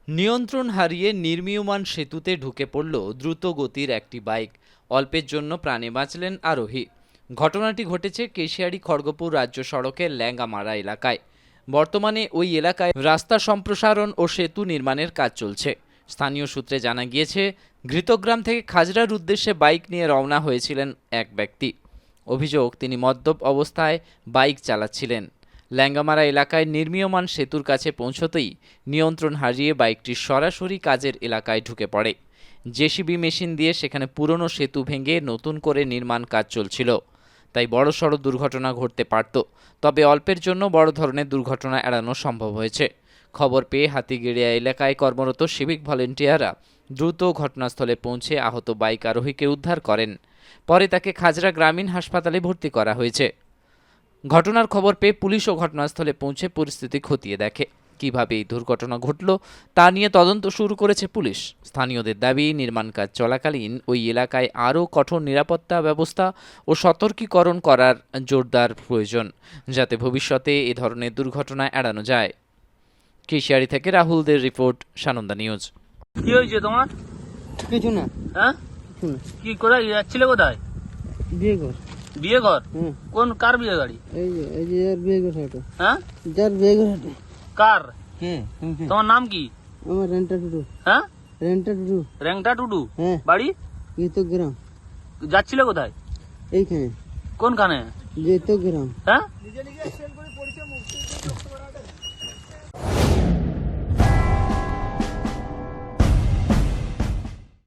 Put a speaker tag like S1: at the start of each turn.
S1: নিয়ন্ত্রণ হারিয়ে নির্মীয়মান সেতুতে ঢুকে পড়ল দ্রুত গতির একটি বাইক। অল্পের জন্য প্রাণে বাঁচলেন আরোহী। ঘটনাটি ঘটেছে কেশিয়াড়ি খড়গপুর রাজ্য সড়কের ল্যাঙ্গামারা এলাকায়। বর্তমানে ওই এলাকায় রাস্তা সম্প্রসারণ ও সেতু নির্মাণের কাজ চলছে। স্থানীয় সূত্রে জানা গিয়েছে, ঘৃতগ্রাম থেকে খাজরার উদ্দেশ্যে বাইক নিয়ে রওনা হয়েছিলেন এক ব্যক্তি। অভিযোগ, তিনি মদ্যপ অবস্থায় বাইক চালাচ্ছিলেন। ল্যাঙ্গামারা এলাকায় নির্মীয়মান সেতুর কাছে পৌঁছতেই নিয়ন্ত্রণ হারিয়ে বাইকটি সরাসরি কাজের এলাকায় ঢুকে পড়ে। জেসিবি মেশিন দিয়ে সেখানে পুরনো সেতু ভেঙে নতুন করে নির্মাণ কাজ চলছিল, তাই বড়সড় দুর্ঘটনা ঘটতে পারত। তবে অল্পের জন্য বড় ধরনের দুর্ঘটনা এড়ানো সম্ভব হয়েছে। খবর পেয়ে হাতিগেড়িয়া এলাকায় কর্মরত সিভিক ভলেন্টিয়াররা দ্রুত ঘটনাস্থলে পৌঁছে আহত বাইক আরোহীকে উদ্ধার করেন। পরে তাকে খাজরা গ্রামীণ হাসপাতালে ভর্তি করা হয়েছে। ঘটনার খবর পেয়ে পুলিশও ঘটনাস্থলে পৌঁছে পরিস্থিতি খতিয়ে দেখে। কিভাবে এই দুর্ঘটনা ঘটল তা নিয়ে তদন্ত শুরু করেছে পুলিশ। স্থানীয়দের দাবি, নির্মাণ কাজ চলাকালীন ওই এলাকায় আরও কঠোর নিরাপত্তা ব্যবস্থা ও সতর্কীকরণ করার জোরদার প্রয়োজন, যাতে ভবিষ্যতে এ ধরনের দুর্ঘটনা এড়ানো যায়। কেশিয়াড়ি থেকে রাহুলদের রিপোর্ট, সানন্দা নিউজ।
S2: কি হয়েছে তোমার?
S3: কিছু না।
S2: হ্যাঁ,
S3: কিছু না।
S2: কি করে যাচ্ছিলে? কোথায়?
S3: বিয়ে কর।
S2: বিয়ে ঘর?
S3: হুম।
S2: কোন কার বিয়ে গাড়ি?
S3: এই যে যার বিয়ে কর হাটে।
S2: হ্যাঁ,
S3: যার বিয়ে কর হাটে।
S2: কার?
S3: হ্যাঁ।
S2: তোমার নাম কি?
S3: আমার রেন্টা টুডু।
S2: হ্যাঁ,
S3: রেন্টা টুডু।
S2: রেংটা টুডু।
S3: হ্যাঁ।
S2: বাড়ি?
S3: গীতগ্রাম।
S2: যাচ্ছিলে কোথায়?
S3: এইখানে।
S2: কোনখানে?
S3: গীতগ্রাম।
S2: হ্যাঁ,